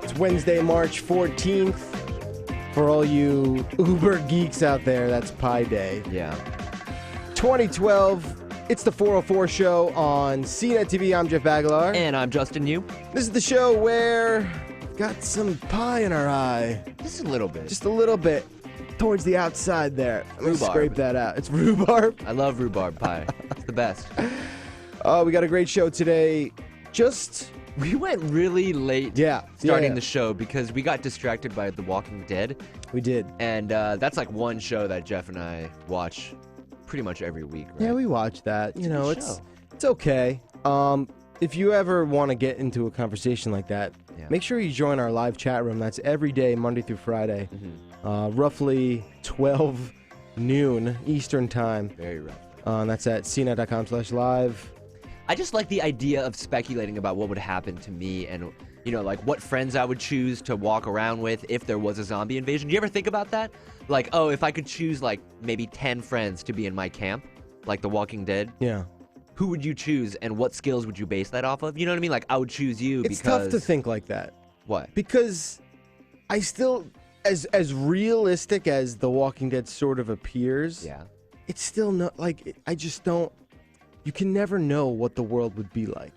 It's Wednesday, March 14th. For all you Uber geeks out there, that's Pi Day. Yeah. 2012. It's the 404 show on CNET TV. I'm Jeff Aguilar. And I'm Justin Yu. This is the show where we've got some pie in our eye. Just a little bit. Just a little bit. Towards the outside there. Let me Rhubarb. scrape that out. It's rhubarb. I love rhubarb pie. It's the best. Oh, we got a great show today. We went really late starting the show because we got distracted by The Walking Dead. We did. And that's like one show that Jeff and I watch pretty much every week, right? Yeah, we watch that. It's a good show. It's okay. If you ever want to get into a conversation like that, make sure you join our live chat room. That's every day, Monday through Friday, roughly 12 noon Eastern time. Very rough. That's at cnet.com/live. I just like the idea of speculating about what would happen to me and, like what friends I would choose to walk around with if there was a zombie invasion. Do you ever think about that? Like, oh, if I could choose like maybe 10 friends to be in my camp, like The Walking Dead. Yeah. Who would you choose and what skills would you base that off of? You know what I mean? Like, I would choose you because... It's tough to think like that. What? Because I still, as realistic as The Walking Dead sort of appears, it's still not, like, I just don't, you can never know what the world would be like.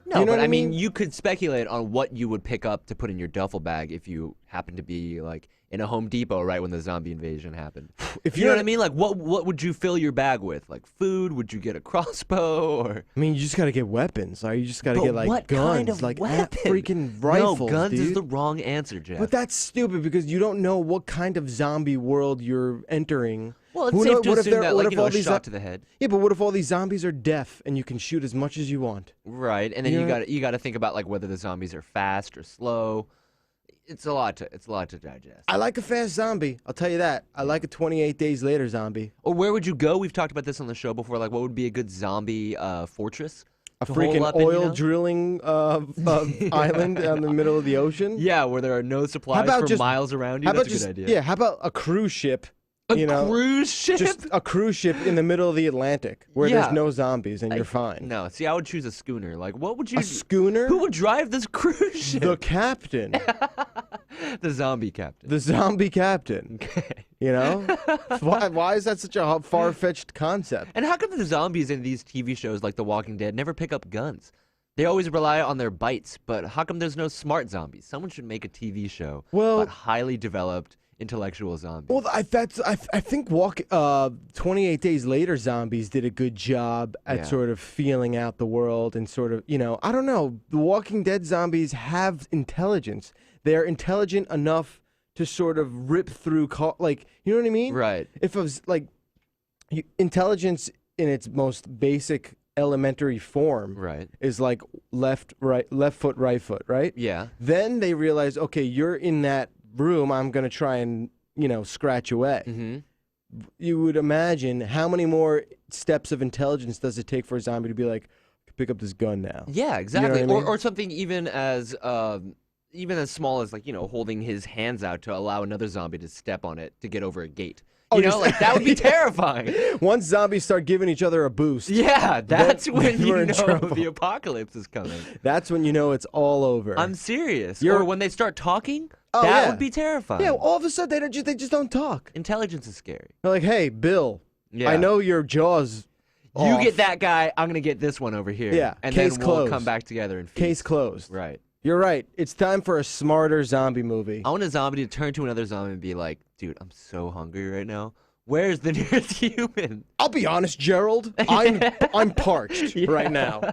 No, you know but what I mean, you could speculate on what you would pick up to put in your duffel bag if you happen to be, like, in a Home Depot right when the zombie invasion happened. If you know what I mean? Like, what would you fill your bag with? Like, food? Would you get a crossbow? Or I mean, you just got to get weapons. Or you just got to get, like, what guns. Kind of like, weapon? Freaking rifles, No, guns dude. is the wrong answer, Jeff. But that's stupid because you don't know what kind of zombie world you're entering. Well, it's safe to assume that, like, a shot to the head. Yeah, but what if all these zombies are deaf and you can shoot as much as you want? Right, and then you got to think about like whether the zombies are fast or slow. It's a lot to digest. I like a fast zombie. I'll tell you that. I like a 28 Days Later zombie. Or where would you go? We've talked about this on the show before. Like, what would be a good zombie fortress? A freaking oil drilling island in the middle of the ocean? Yeah, where there are no supplies for miles around you. That's a good idea. Yeah, how about a cruise ship? Cruise ship? Just a cruise ship in the middle of the Atlantic where there's no zombies and you're fine. No, see, I would choose a schooner. Like, what would you... A schooner? Who would drive this cruise ship? The captain. The zombie captain. The zombie captain. Okay. You know? Why is that such a far-fetched concept? And how come the zombies in these TV shows like The Walking Dead never pick up guns? They always rely on their bites, but how come there's no smart zombies? Someone should make a TV show about highly developed intellectual zombies. Well, I think 28 Days Later zombies did a good job at sort of feeling out the world and sort of, I don't know. The Walking Dead zombies have intelligence. They're intelligent enough to sort of rip through, like, you know what I mean? Right. If it was like intelligence in its most basic elementary form is like left foot, right foot, right? Yeah. Then they realize, okay, you're in that room, I'm going to try and, scratch away. Mm-hmm. You would imagine how many more steps of intelligence does it take for a zombie to be like, pick up this gun now? Yeah, exactly. You know what I mean? Or something even as small as, like, holding his hands out to allow another zombie to step on it to get over a gate. Like, that would be terrifying. Once zombies start giving each other a boost. Yeah, that's when you know trouble. the apocalypse is coming. That's when you know it's all over. I'm serious. Or when they start talking, that would be terrifying. Yeah, all of a sudden they just don't talk. Intelligence is scary. They're like, hey, Bill, I know your jaw's You off. get that guy, I'm going to get this one over here. Yeah, and case then we'll closed. come back together and feast. Case closed. Right. You're right. It's time for a smarter zombie movie. I want a zombie to turn to another zombie and be like, dude, I'm so hungry right now. Where's the nearest human? I'll be honest, Gerald. I'm parched right now.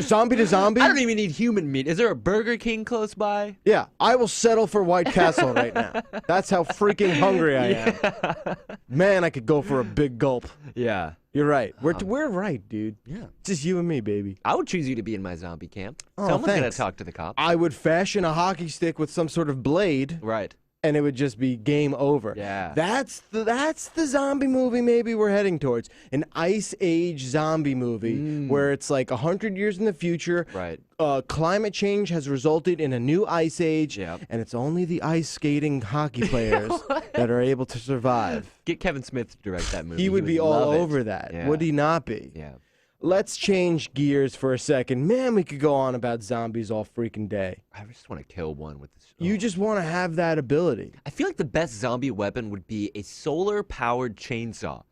Zombie to zombie? I don't even need human meat. Is there a Burger King close by? Yeah, I will settle for White Castle right now. That's how freaking hungry I am. Man, I could go for a big gulp. Yeah. You're right. We're right, dude. Yeah. It's just you and me, baby. I would choose you to be in my zombie camp. Oh, Someone's going to thanks. talk to the cops. I would fashion a hockey stick with some sort of blade. Right. And it would just be game over. Yeah. That's the zombie movie maybe we're heading towards. An Ice Age zombie movie where it's like 100 years in the future. Right. Climate change has resulted in a new ice age. Yep. And it's only the ice skating hockey players that are able to survive. Get Kevin Smith to direct that movie. He would be all love over it. that. Yeah. Would he not be? Yeah. let's change gears for a second. Man, we could go on about zombies all freaking day. I just want to kill one with this. You just want to have that ability. I feel like the best zombie weapon would be a solar-powered chainsaw,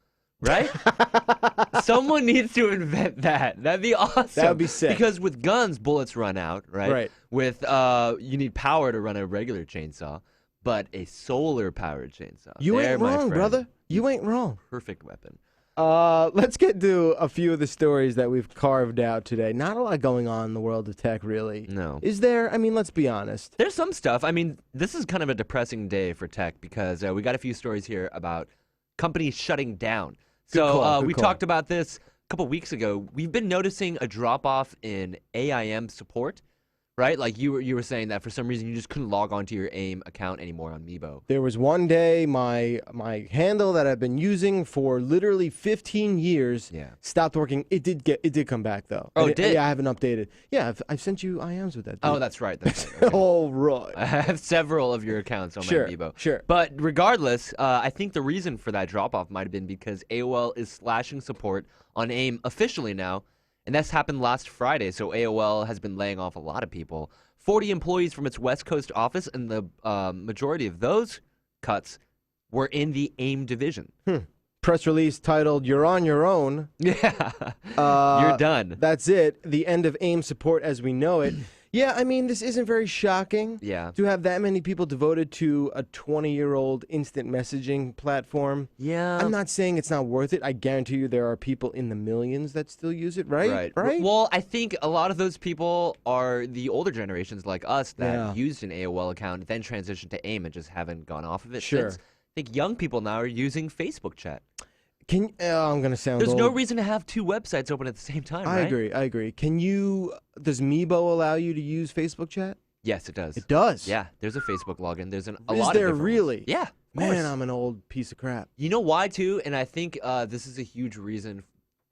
right? Someone needs to invent that. That'd be awesome. That would be sick. Because with guns, bullets run out, right? Right. With you need power to run a regular chainsaw, but a solar-powered chainsaw. You There, ain't my wrong, friend. brother. You ain't wrong. Perfect weapon. Let's get to a few of the stories that we've carved out today. Not a lot going on in the world of tech, really. No. Is there? I mean, let's be honest. There's some stuff. I mean, this is kind of a depressing day for tech because we got a few stories here about companies shutting down. So we talked about this a couple weeks ago. We've been noticing a drop-off in AIM support, right? Like you were saying that for some reason you just couldn't log on to your AIM account anymore on Meebo. There was one day my handle that I've been using for literally 15 years stopped working. It did come back though. Oh, it did? Yeah, I haven't updated. Yeah, I've sent you IMs with that. Dude. Oh, that's right. That's right. Okay. All right. I have several of your accounts on my Meebo. Sure. But regardless, I think the reason for that drop-off might have been because AOL is slashing support on AIM officially now. And that's happened last Friday, so AOL has been laying off a lot of people. 40 employees from its West Coast office, and the majority of those cuts were in the AIM division. Press release titled, "You're on your own." Yeah, you're done. That's it. The end of AIM support as we know it. Yeah, I mean, this isn't very shocking to have that many people devoted to a 20-year-old instant messaging platform. Yeah. I'm not saying it's not worth it. I guarantee you there are people in the millions that still use it, right? Right. Well, I think a lot of those people are the older generations like us that used an AOL account, then transitioned to AIM and just haven't gone off of it since. I think young people now are using Facebook chat. I'm going to sound There's old. no reason to have two websites open at the same time, right? I agree. Does Meebo allow you to use Facebook chat? Yes, it does. It does? Yeah, there's a Facebook login. There's a lot of Is there different really? ones. Yeah, Man, I'm an old piece of crap. You know why, too? And I think this is a huge reason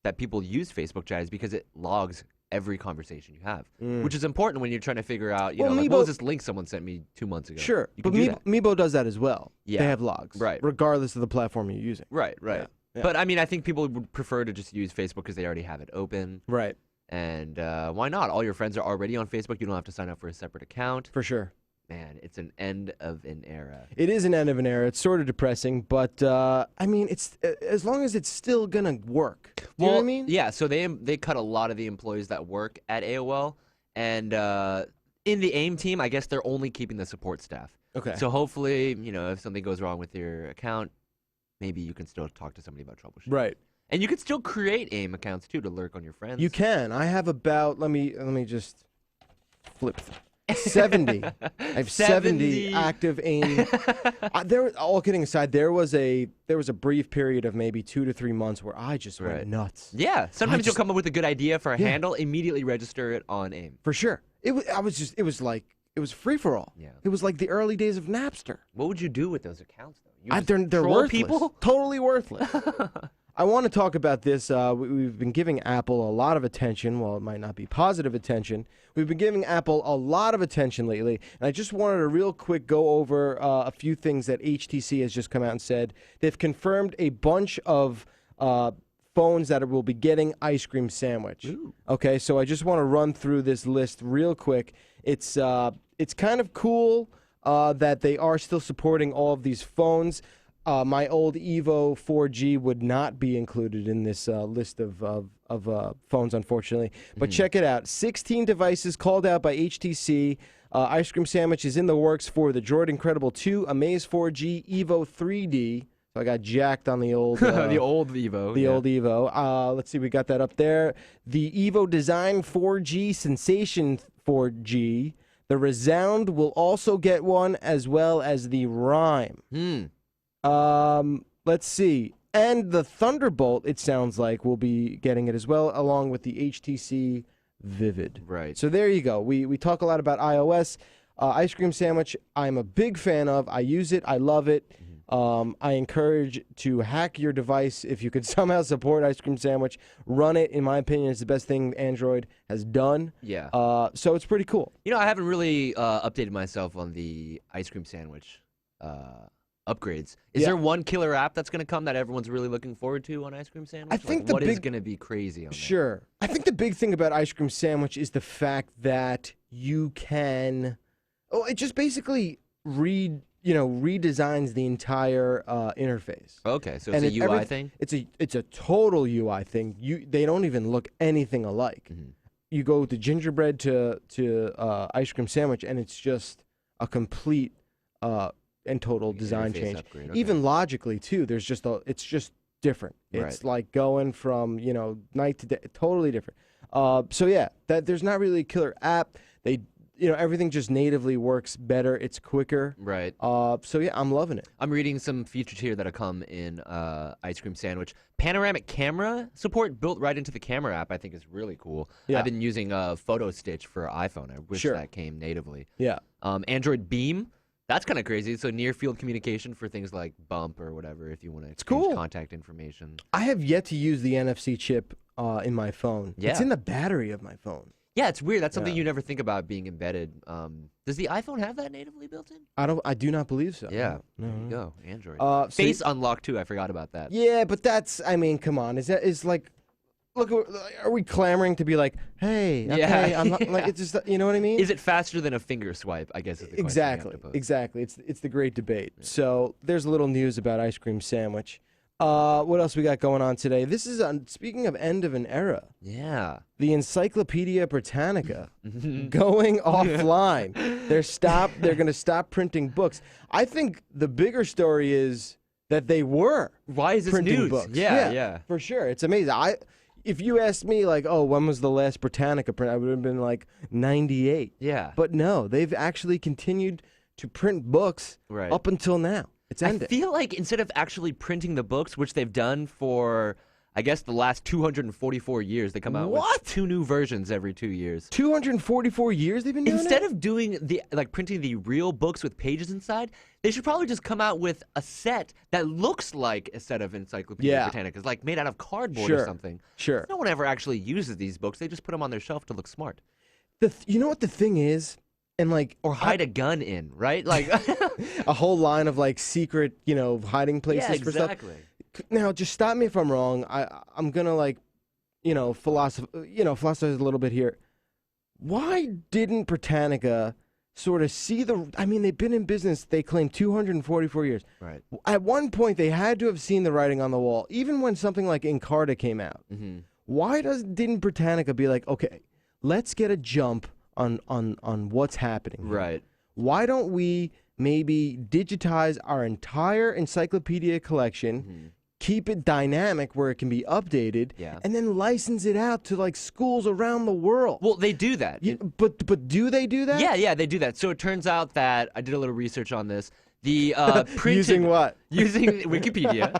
that people use Facebook chat is because it logs every conversation you have, which is important when you're trying to figure out, you know, like, what was this link someone sent me 2 months ago? Sure, you but Meebo does that as well. Yeah. They have logs, right, regardless of the platform you're using. Right. Yeah. But, I mean, I think people would prefer to just use Facebook because they already have it open. Right. And why not? All your friends are already on Facebook. You don't have to sign up for a separate account. For sure. Man, it's an end of an era. It is an end of an era. It's sort of depressing, but I mean, it's as long as it's still gonna work. Do you know what I mean? Yeah. So they cut a lot of the employees that work at AOL, and in the AIM team, I guess they're only keeping the support staff. Okay. So hopefully, you know, if something goes wrong with your account, maybe you can still talk to somebody about troubleshooting. Right. And you can still create AIM accounts too to lurk on your friends. You can. I have about let me just flip. 70. I have 70 active AIM. All kidding aside, there was a brief period of maybe 2 to 3 months where I just went nuts. Yeah. Sometimes you'll come up with a good idea for a handle, immediately register it on AIM. For sure. It was free for all. Yeah. It was like the early days of Napster. What would you do with those accounts though? They're troll worthless. people? Totally worthless. I want to talk about this. We've been giving Apple a lot of attention. Well, it might not be positive attention. We've been giving Apple a lot of attention lately. And I just wanted to real quick go over a few things that HTC has just come out and said. They've confirmed a bunch of phones that will be getting ice cream sandwich. Ooh. Okay, so I just want to run through this list real quick. It's kind of cool that they are still supporting all of these phones. My old Evo 4G would not be included in this list of phones, unfortunately. But check it out. 16 devices called out by HTC. Ice cream sandwich is in the works for the Droid Incredible 2, Amaze 4G, Evo 3D. So I got jacked on the old... the old Evo. The old Evo. Let's see, we got that up there. The Evo Design 4G, Sensation 4G. The Resound will also get one, as well as the Rhyme. Let's see. And the Thunderbolt, it sounds like, will be getting it as well, along with the HTC Vivid. Right. So there you go. We talk a lot about iOS. Ice cream sandwich, I'm a big fan of. I use it. I love it. I encourage to hack your device. If you could somehow support ice cream sandwich, run it. In my opinion, it's the best thing Android has done. Yeah. So it's pretty cool. You know, I haven't really updated myself on the ice cream sandwich upgrades. Is there one killer app that's going to come that everyone's really looking forward to on Ice Cream Sandwich? I think what is going to be crazy on that? Sure. I think the big thing about Ice Cream Sandwich is the fact that you can. Oh, it just basically redesigns the entire interface. Okay, so it's a UI thing. It's a total UI thing. They don't even look anything alike. Mm-hmm. You go to gingerbread to Ice Cream Sandwich, and it's just a complete and total design change. Upgrade, okay. Even logically too, it's just different. It's like going from night to day, totally different. So yeah, there's not really a killer app. Everything just natively works better. It's quicker. Right. So yeah, I'm loving it. I'm reading some features here that'll come in Ice Cream Sandwich. Panoramic camera support built right into the camera app, I think is really cool. Yeah. I've been using Photo Stitch for iPhone. I wish that came natively. Yeah. Android Beam. That's kind of crazy. So near field communication for things like bump or whatever if you want to exchange contact information. I have yet to use the NFC chip in my phone. Yeah. It's in the battery of my phone. Yeah, it's weird. That's something you never think about being embedded. Does the iPhone have that natively built in? I do not believe so. Yeah. No. There you go. Android. Face unlock too. I forgot about that. Yeah, but come on. Look, are we clamoring to be like, hey, okay, Yeah. I'm not, like, it's just, you know what I mean? Is it faster than a finger swipe? I guess is the question you have to pose. Exactly. It's the great debate. Yeah. So there's a little news about Ice Cream Sandwich. What else we got going on today? This is speaking of end of an era. Yeah. The Encyclopaedia Britannica going offline. They're going to stop printing books. I think the bigger story is that they were. Why is this printing news? books. Yeah, for sure. It's amazing. If you asked me, like, oh, when was the last Britannica print, I would have been like 98. Yeah. But no, they've actually continued to print books up until now. It's ended. I feel like instead of actually printing the books, which they've done for, I guess, the last 244 years, they come out with 2 new versions every 2 years. 244 years they've been doing Instead of doing printing the real books with pages inside, they should probably just come out with a set that looks like a set of Encyclopedia Britannicas, like made out of cardboard or something. Sure. No one ever actually uses these books. They just put them on their shelf to look smart. You know what the thing is? And or hide a gun in, right? Like a whole line of like secret, hiding places for stuff. Now, just stop me if I'm wrong. I'm gonna philosophize a little bit here. Why didn't Britannica sort of see they've been in business, they claim 244 years. Right. At one point, they had to have seen the writing on the wall, even when something like Encarta came out. Mm-hmm. Why didn't Britannica be like, okay, let's get a jump on what's happening here. Right. Why don't we maybe digitize our entire encyclopedia collection, keep it dynamic where it can be updated, and then license it out to like schools around the world? Well, they do that. But do they do that? Yeah, they do that. So it turns out that I did a little research on this. The printed, using what? Using Wikipedia.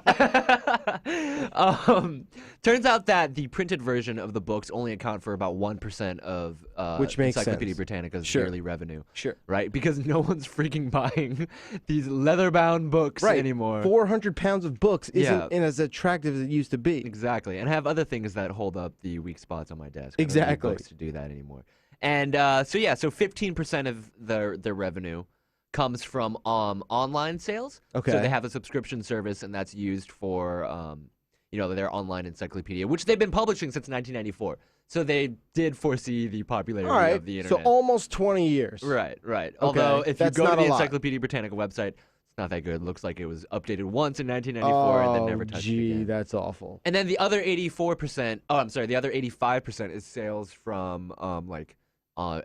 Turns out that the printed version of the books only account for about 1% of which makes Encyclopedia sense. Britannica's yearly revenue. Sure. Right? Because no one's freaking buying these leather-bound books anymore. 400 pounds of books isn't as attractive as it used to be. Exactly. And I have other things that hold up the weak spots on my desk. Exactly. I don't need books to do that anymore. And so 15% of their revenue comes from online sales. Okay. So they have a subscription service, and that's used for their online encyclopedia, which they've been publishing since 1994. So they did foresee the popularity of the internet. So almost 20 years. Right. Okay. Although if you That's go to not the a lot. Encyclopedia Britannica website, it's not that good. It looks like it was updated once in 1994 and then never touched again. That's awful. And then the other 85% is sales from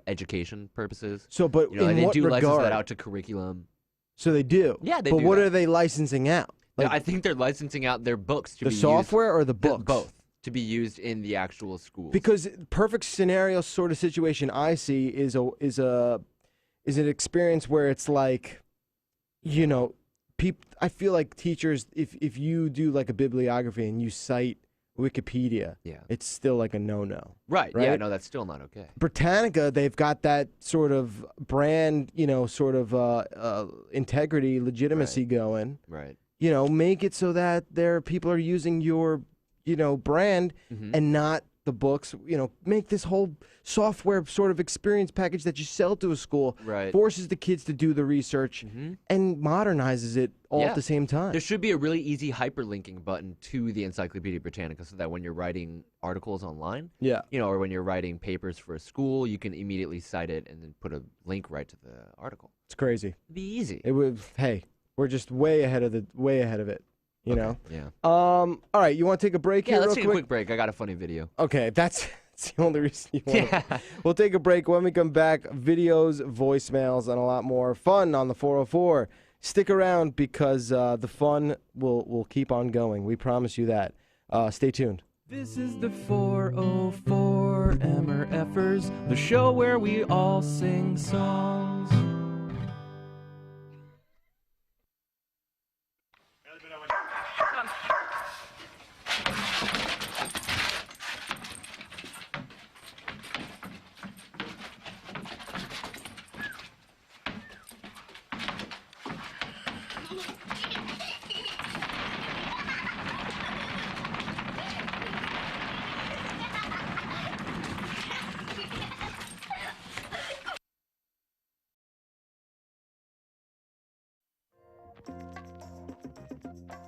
education purposes. So, but in they what do license regard? that out to curriculum. So they do. Yeah, they but do what that. are they licensing out? I think they're licensing out their books to the be software or the used, books? both, to be used in the actual schools. Because perfect scenario sort of situation I see is an experience where it's like, I feel like teachers, if you do like a bibliography and you cite Wikipedia, it's still like a no-no. Right? Yeah, no, that's still not okay. Britannica, they've got that sort of brand, integrity, legitimacy going. Right. Make it so that people are using your, brand and not the books, make this whole software sort of experience package that you sell to a school, Right. forces the kids to do the research, and modernizes it all at the same time. There should be a really easy hyperlinking button to the Encyclopaedia Britannica so that when you're writing articles online, or when you're writing papers for a school, you can immediately cite it and then put a link right to the article. It's crazy. It'd be easy. It would. Hey, we're just way ahead of it. You know. Yeah. All right. You want to take a break here? Yeah, let's real take quick? a quick break. I got a funny video. Okay, that's the only reason you want to. We'll take a break. When we come back, videos, voicemails, and a lot more fun on the 404. Stick around because the fun will keep on going. We promise you that. Stay tuned. This is the 404 MRFers, the show where we all sing songs.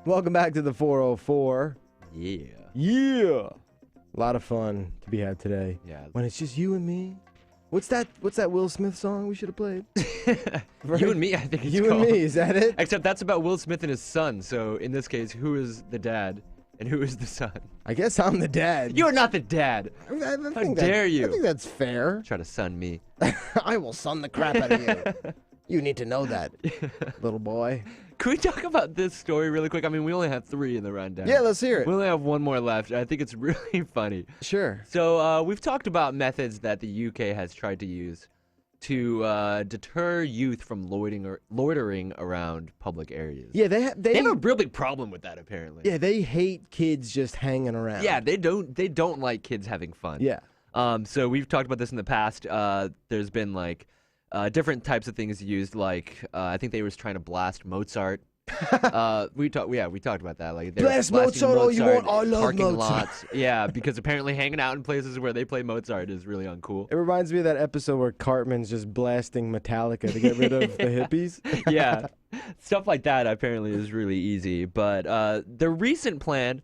Welcome back to the 404. Yeah. Yeah. A lot of fun to be had today. Yeah. When it's just you and me. What's that Will Smith song we should have played? You and Me, I think it's You called. and Me, is that it? Except that's about Will Smith and his son. So in this case, who is the dad and who is the son? I guess I'm the dad. You're not the dad. I How think dare you? I think that's fair. Try to son me. I will son the crap out of you. You need to know that, little boy. Can we talk about this story really quick? I mean, we only have 3 in the rundown. Yeah, let's hear it. We only have 1 more left. I think it's really funny. Sure. So we've talked about methods that the UK has tried to use to deter youth from loitering around public areas. Yeah, they have a real big problem with that, apparently. Yeah, they hate kids just hanging around. Yeah, they don't like kids having fun. Yeah. So we've talked about this in the past. There's been like different types of things used. Like I think they was trying to blast Mozart. We talked about that. Like they were Blast blasting Mozart all you want. I love parking Mozart. lots. Yeah, because apparently hanging out in places where they play Mozart is really uncool. It reminds me of that episode where Cartman's just blasting Metallica to get rid of the hippies. Yeah, stuff like that apparently is really easy. But the recent plan,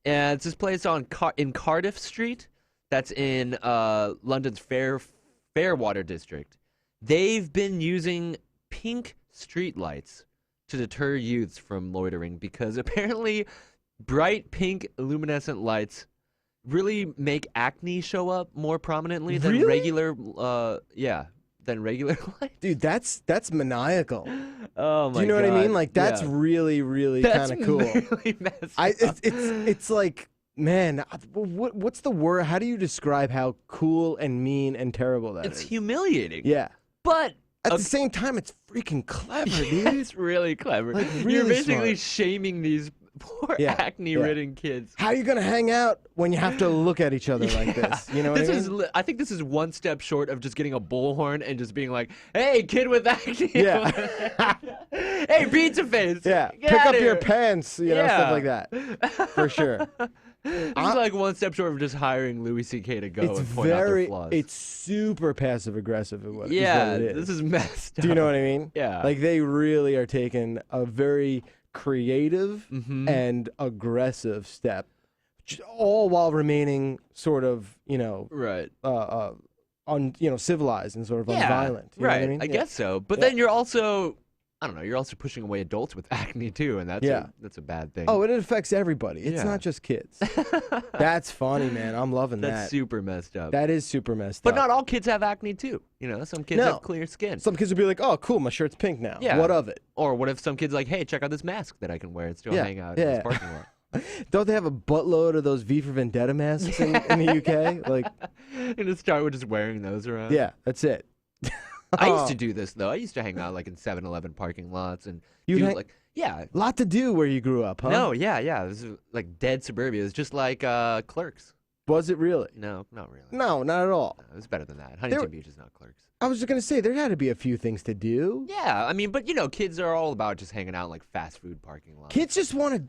it's this place in Cardiff Street, that's in London's Fairwater district. They've been using pink streetlights to deter youths from loitering because apparently bright pink luminescent lights really make acne show up more prominently than Really? regular lights. Dude, that's maniacal. Oh my god. Do you know what I mean? Like that's Yeah. really, really kind of cool. Really messed up. It's like, man, what's the word? How do you describe how cool and mean and terrible that is? It's humiliating. Yeah. But At the same time, it's freaking clever, dude. it's really clever. Like, You're really basically smart. shaming these poor Yeah, acne-ridden kids. How are you gonna hang out when you have to look at each other like this? You know what I mean? I think this is one step short of just getting a bullhorn and just being like, "Hey, kid with acne." Yeah. Hey, pizza face. Yeah. Get Pick outta up your here." pants, Yeah. stuff like that. For sure. This is like one step short of just hiring Louis C.K. to go It's and point out their very, flaws. it's super passive aggressive. Is what yeah, it is. this is messed up. Do you know what I mean? Yeah. Like they really are taking a very creative Mm-hmm. and aggressive step, all while remaining sort of, Right. civilized and sort of Yeah, unviolent. You know right. what I mean? I Yeah. guess so. But Yeah. then you're also, I don't know, you're also pushing away adults with acne too, and that's that's a bad thing. Oh, it affects everybody. It's Yeah. not just kids. That's funny, man. I'm loving that's that. super messed up. That is super messed But up. not all kids have acne too. Some kids No. have clear skin. Some kids would be like, "Oh, cool, my shirt's pink now. Yeah. What of it?" Or what if some kids like, hey, check out this mask that I can wear and still Yeah, hang out in this yeah. parking lot. Don't they have a buttload of those V for Vendetta masks in the UK? Like, And just start with just wearing those around. yeah, that's it. I used to do this though. I used to hang out like in 7-Eleven parking lots and You'd do hang- like yeah. Lot to do where you grew up, huh? No, yeah. This is like dead suburbia. It's just like Clerks. Was it really? No, not really. No, not at all. No, it was better than that. Huntington Beach is not Clerks. I was just going to say, there had to be a few things to do. Yeah, I mean, but kids are all about just hanging out in like fast food parking lots. Kids just want to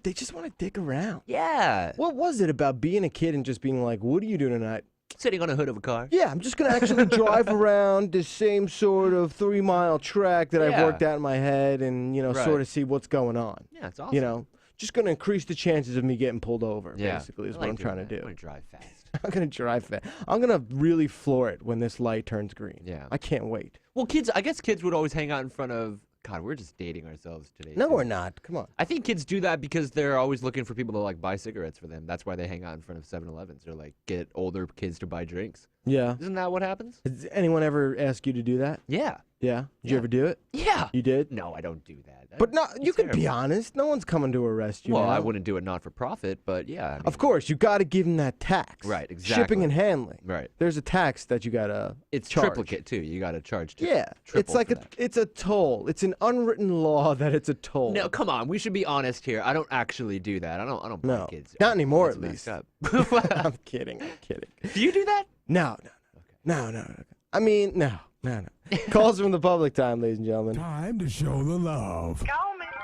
dick around. Yeah. What was it about being a kid and just being like, what are you doing tonight? Sitting on a hood of a car. Yeah, I'm just going to actually drive around this same sort of 3-mile track that I've worked out in my head and, sort of see what's going on. Yeah, it's awesome. Just going to increase the chances of me getting pulled over, basically, is what I'm trying to do. I'm going to drive fast. I'm going to drive fast. I'm going to really floor it when this light turns green. Yeah. I can't wait. Well, I guess kids would always hang out in front of, God, we're just dating ourselves today. No, we're not. Come on. I think kids do that because they're always looking for people to like buy cigarettes for them. That's why they hang out in front of 7-Elevens or like get older kids to buy drinks. Yeah. Isn't that what happens? Has anyone ever asked you to do that? Yeah. Yeah? Did you ever do it? Yeah. You did? No, I don't do that. But no, you could terrible. be honest. No one's coming to arrest you. Well, now. I wouldn't do it not for profit, but yeah. I mean, Of course, you got to give them that tax. Right, exactly. Shipping and handling. Right. There's a tax that you got to It's charge. triplicate too. You got to charge. Yeah. It's like it's a toll. It's an unwritten law that it's a toll. No, come on. We should be honest here. I don't actually do that. I don't buy No. kids. Not anymore, That's at messed least. up. I'm kidding. Do you do that? No. No. I mean, no. Calls from the public time, ladies and gentlemen. Time to show the love.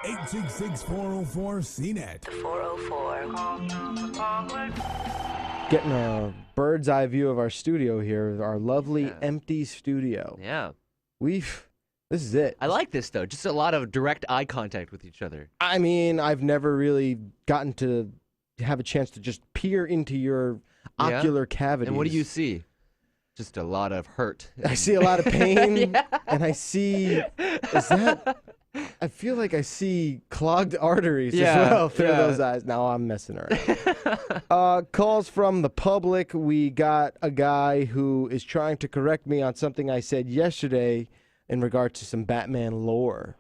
866-404-CNET. 404. Getting a bird's eye view of our studio here, our lovely empty studio. Yeah. This is it. I like this though. Just a lot of direct eye contact with each other. I mean, I've never really gotten to have a chance to just peer into your ocular cavities. And what do you see? Just a lot of hurt. I see a lot of pain, and I see. I feel like I see clogged arteries as well through those eyes. Now I'm messing around. Calls from the public. We got a guy who is trying to correct me on something I said yesterday in regard to some Batman lore.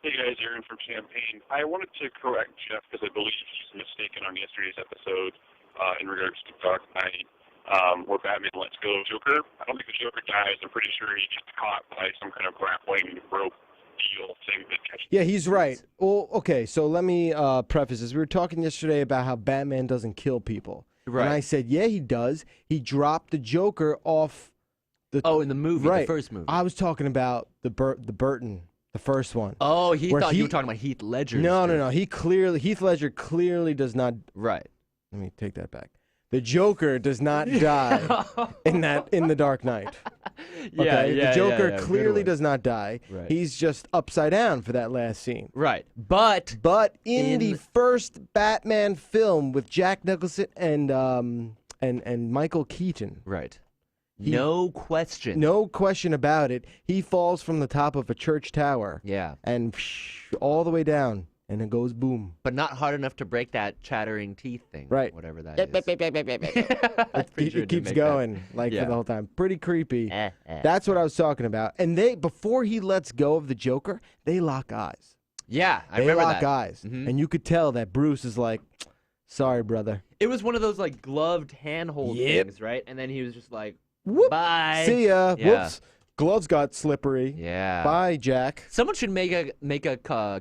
Hey guys, Aaron from Champaign. I wanted to correct Jeff because I believe he's mistaken on yesterday's episode in regards to Dark Knight, where Batman lets go of Joker. I don't think the Joker dies. I'm pretty sure he gets caught by some kind of grappling rope deal thing that catches. Yeah, he's right. Well, okay, so let me preface this. We were talking yesterday about how Batman doesn't kill people. Right. And I said, yeah, he does. He dropped the Joker off the... Oh, in the movie, right. the first movie. I was talking about the Burton, the first one. Oh, he where thought you were talking about Heath Ledger. No. Heath Ledger clearly does not... Right. Let me take that back. The Joker does not die in The Dark Knight. Okay? The Joker clearly does not die. Right. He's just upside down for that last scene. Right. But in the first Batman film with Jack Nicholson and Michael Keaton. Right. No question. No question about it. He falls from the top of a church tower. Yeah. And all the way down, and it goes boom. But not hard enough to break that chattering teeth thing. Right. Whatever that is. It keeps going for the whole time. Pretty creepy. That's what I was talking about. And before he lets go of the Joker, they lock eyes. Yeah, I They remember lock that. eyes. Mhm. And you could tell that Bruce is like, sorry, brother. It was one of those like gloved handhold Yep. things, right? And then he was just like, Whoop. bye. See ya. Yeah. Whoops. Gloves got slippery. Yeah. Bye, Jack. Someone should make a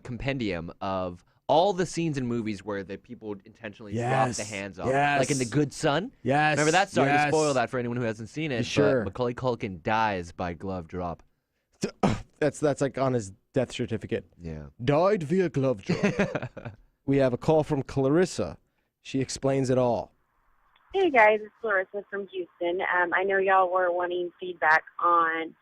compendium of all the scenes in movies where the people intentionally drop the hands off. Yes. Like in The Good Son. Yes. Remember that? Sorry to yes. spoil that for anyone who hasn't seen it. Sure. But Macaulay Culkin dies by glove drop. That's like on his death certificate. Yeah. Died via glove drop. We have a call from Clarissa. She explains it all. Hey guys, it's Larissa from Houston. I know y'all were wanting feedback on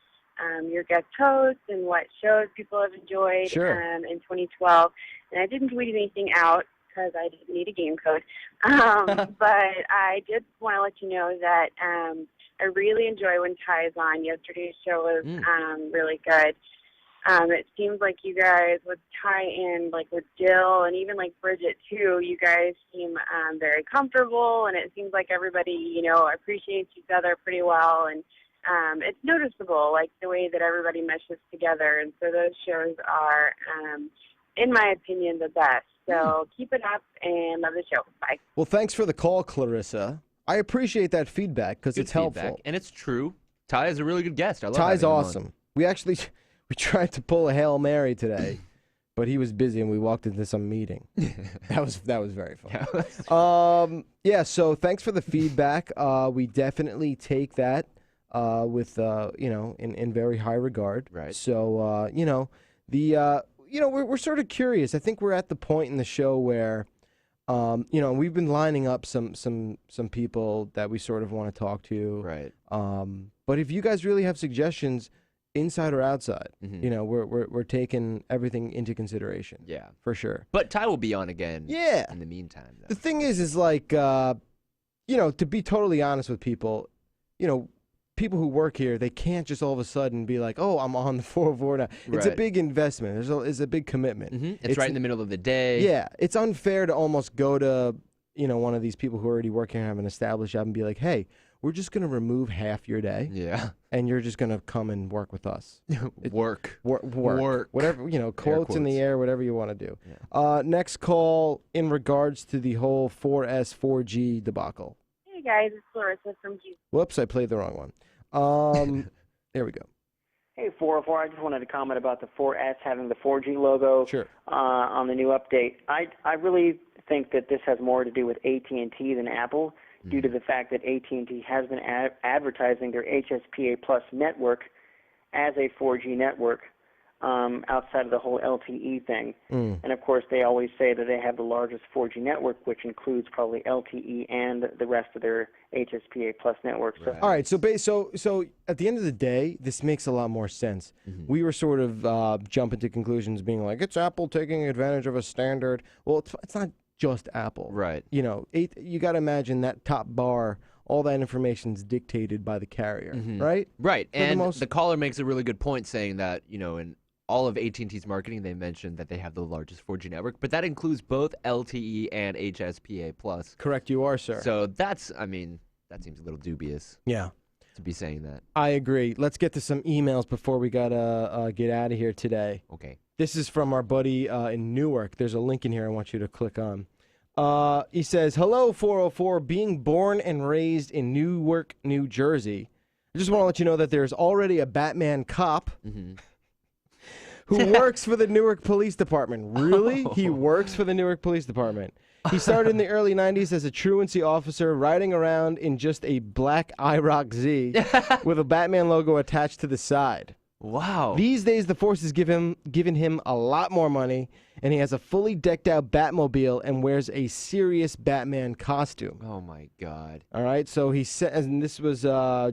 your guest hosts and what shows people have enjoyed Sure. In 2012. And I didn't tweet anything out because I didn't need a game code. But I did want to let you know that I really enjoy when Ty is on. Yesterday's show was really good. It seems like you guys would tie in, like with Jill and even like Bridget too. You guys seem very comfortable, and it seems like everybody, appreciates each other pretty well. And it's noticeable, like the way that everybody meshes together. And so those shows are, in my opinion, the best. So keep it up and love the show. Bye. Well, thanks for the call, Clarissa. I appreciate that feedback because Good it's helpful. feedback. And it's true. Ty is a really good guest. I love Ty's having him on. awesome. We tried to pull a Hail Mary today but he was busy and we walked into some meeting. that was very fun. Yeah. So thanks for the feedback. We definitely take that with in very high regard. Right. So we're sort of curious. I think we're at the point in the show where we've been lining up some people that we sort of want to talk to. Right. But if you guys really have suggestions, inside or outside, Mm-hmm. we're taking everything into consideration. Yeah. For sure. But Ty will be on again. Yeah. In the meantime, though. The thing is like, to be totally honest with people, people who work here, they can't just all of a sudden be like, oh, I'm on the 404 now. It's a Right. big investment. It's a big commitment. Mm-hmm. It's right in the middle of the day. Yeah. It's unfair to almost go to, one of these people who are already working and have an established job and be like, hey, we're just going to remove half your day. Yeah. And you're just going to come and work with us. Work. Work. Whatever, quotes in the air, whatever you want to do. Yeah. Next call in regards to the whole 4S, 4G debacle. Hey guys, it's Larissa from Houston. Whoops, I played the wrong one. There we go. Hey, 404, I just wanted to comment about the 4S having the 4G logo Sure. On the new update. I really think that this has more to do with AT&T than Apple, due to the fact that AT&T has been advertising their HSPA Plus network as a 4G network outside of the whole LTE thing. And, of course, they always say that they have the largest 4G network, which includes probably LTE and the rest of their HSPA Plus network. So, All right, so at the end of the day, this makes a lot more sense. We were sort of jumping to conclusions being like, it's Apple taking advantage of a standard. Well, it's not just Apple. Right. You got to imagine that top bar, all that information's dictated by the carrier, right? Right. For the And most- the caller makes a really good point saying that, in all of AT&T's marketing, they mentioned that they have the largest 4G network, but that includes both LTE and HSPA Plus. Correct, you are, sir. So that seems a little dubious Yeah. to be saying that. I agree. Let's get to some emails before we got to get out of here today. Okay. This is from our buddy in Newark. There's a link in here I want you to click on. He says, hello, 404. Being born and raised in Newark, New Jersey, I just want to let you know that there's already a Batman cop who works for the Newark Police Department. Really? He works for the Newark Police Department. He started in the early 90s as a truancy officer, riding around in just a black IROC Z with a Batman logo attached to the side. Wow. These days, the force has given him a lot more money, and he has a fully decked out Batmobile and wears a serious Batman costume. Oh, my God. All right, so he said, and this was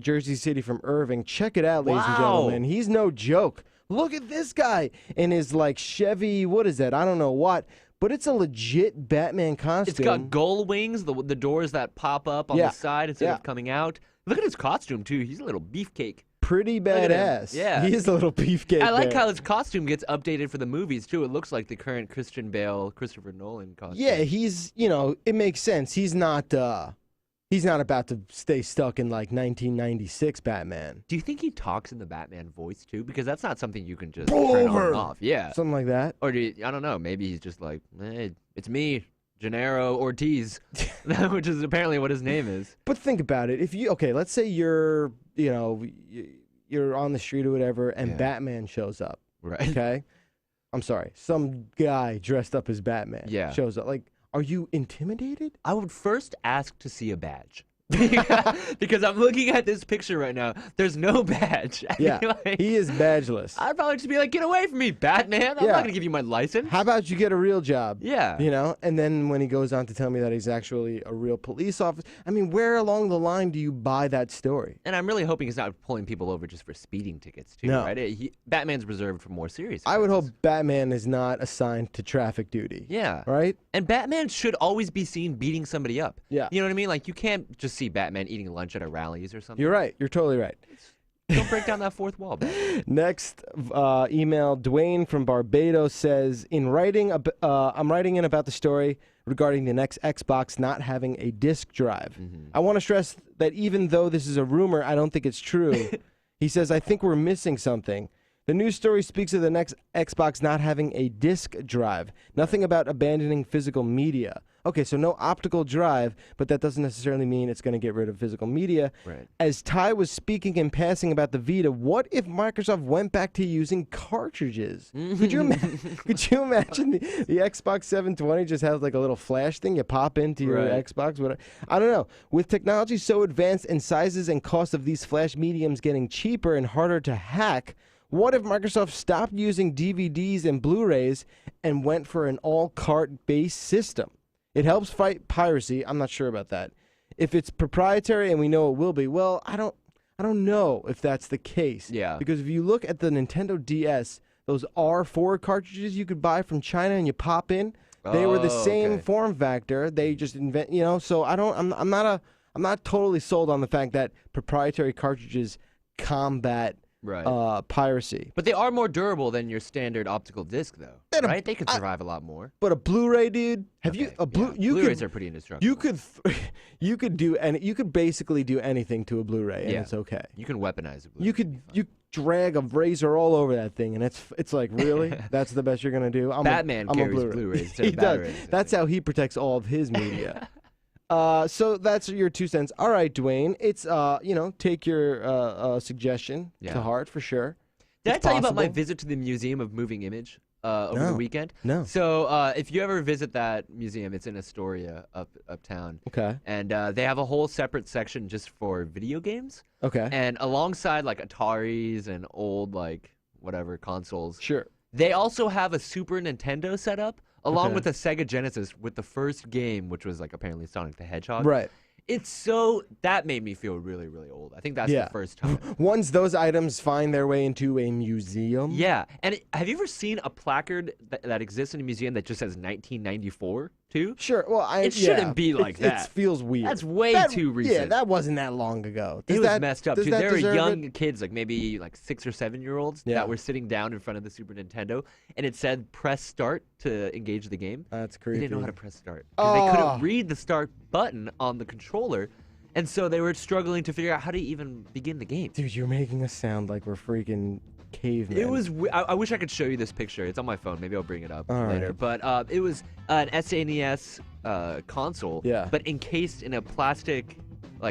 Jersey City from Irving. Check it out, ladies and Wow. gentlemen. He's no joke. Look at this guy in his Chevy. What is that? I don't know what, but it's a legit Batman costume. It's got gull wings, the doors that pop up on the side instead of coming out. Look at his costume, too. He's a little beefcake. Pretty at him. badass. Yeah. He is a little beefcake. I like there. how his costume gets updated for the movies, too. It looks like the current Christian Bale, Christopher Nolan costume. Yeah, he's, it makes sense. He's not about to stay stuck in 1996 Batman. Do you think he talks in the Batman voice, too? Because that's not something you can just turn on and off. Yeah. Something like that. Or I don't know. Maybe he's just like, hey, it's me, Gennaro Ortiz, which is apparently what his name is. But think about it. Let's say you're on the street or whatever, and Batman shows up. Right. Okay? I'm sorry. Some guy dressed up as Batman shows up. Are you intimidated? I would first ask to see a badge. Because I'm looking at this picture right now. There's no badge. Yeah, he is badgeless. I'd probably just be like, get away from me, Batman. I'm not going to give you my license. How about you get a real job? Yeah. And then when he goes on to tell me that he's actually a real police officer, where along the line do you buy that story? And I'm really hoping he's not pulling people over just for speeding tickets, too, No. right? Batman's reserved for more serious I would hope offenses. Batman is not assigned to traffic duty. Yeah. Right? And Batman should always be seen beating somebody up. Yeah. You know what I mean? You can't just see Batman eating lunch at a rallies or something. You're right. You're totally right. Don't break down that fourth wall, Batman. Next email, Dwayne from Barbados says, I'm writing in about the story regarding the next Xbox not having a disk drive. I want to stress that even though this is a rumor, I don't think it's true. He says, I think we're missing something. The news story speaks of the next Xbox not having a disk drive. Nothing about abandoning physical media. Okay, so no optical drive, but that doesn't necessarily mean it's going to get rid of physical media. Right. As Ty was speaking in passing about the Vita, what if Microsoft went back to using cartridges? Could you imagine the Xbox 720 just has like a little flash thing you pop into your Xbox? I don't know. With technology so advanced and sizes and cost of these flash mediums getting cheaper and harder to hack, what if Microsoft stopped using DVDs and Blu-rays and went for an all-cart-based system? It helps fight piracy. I'm not sure about that. If it's proprietary, and we know it will be, well, I don't know if that's the case. Yeah. Because if you look at the Nintendo DS, those R4 cartridges you could buy from China and you pop in, they were the same form factor. They just invent, So I'm not totally sold on the fact that proprietary cartridges combat piracy. But they are more durable than your standard optical disc, though. Right? They could survive a lot more. But a Blu-ray, dude. Blu-rays are pretty indestructible. You could basically do anything to a Blu-ray, and it's okay. You can weaponize a Blu-ray. You drag a razor all over that thing, and it's like, really? That's the best you're gonna do? Batman carries Blu-rays instead of batteries. That's how he protects all of his media. So that's your 2 cents. All right, Dwayne. It's take your suggestion to heart for sure. Did I tell you about my visit to the Museum of Moving Image over the weekend? No. So if you ever visit that museum, it's in Astoria, uptown. Okay. And they have a whole separate section just for video games. Okay. And alongside like Ataris and old whatever consoles. Sure. They also have a Super Nintendo setup. Along with the Sega Genesis, with the first game, which was apparently Sonic the Hedgehog. Right. That made me feel really, really old. I think that's the first time. Once those items find their way into a museum. Yeah. And have you ever seen a placard that exists in a museum that just says 1994 too? Sure. Well, it shouldn't be like that. It feels weird. That's way too recent. Yeah, that wasn't that long ago. It was messed up, too. There were young kids, maybe 6 or 7 year olds, that were sitting down in front of the Super Nintendo, and it said press start to engage the game. That's creepy. They didn't know how to press start. They couldn't read the start button on the controller, and so they were struggling to figure out how to even begin the game. Dude, you're making us sound like we're freaking cavemen. It was. I wish I could show you this picture. It's on my phone. Maybe I'll bring it up later. But it was an SNES console, but encased in a plastic,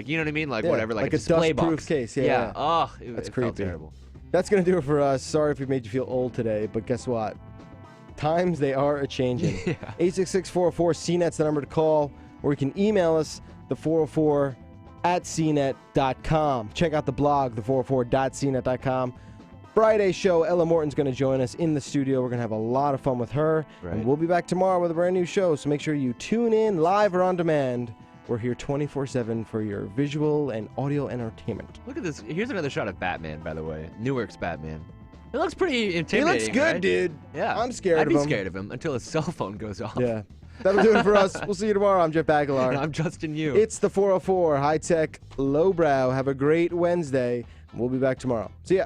you know what I mean, whatever, like a display box. Dust-proof case. Yeah. Oh, that's it creepy. felt terrible. That's gonna do it for us. Sorry if we made you feel old today, but guess what? Times they are a-changing. 866-404-CNET's the number to call, or you can email us, the404@cnet.com. Check out the blog, the404.cnet.com. Friday show, Ella Morton's going to join us in the studio. We're going to have a lot of fun with her. And we'll be back tomorrow with a brand new show, so make sure you tune in live or on demand. We're here 24/7 for your visual and audio entertainment. Look at this. Here's another shot of Batman, by the way. Newark's Batman. It looks pretty intimidating. He looks good, right? dude. Yeah. I'm scared of him. I'd be scared of him until his cell phone goes off. Yeah. That'll do it for us. We'll see you tomorrow. I'm Jeff Aguilar. And I'm Justin Yu. It's the 404 High Tech Lowbrow. Have a great Wednesday. We'll be back tomorrow. See ya.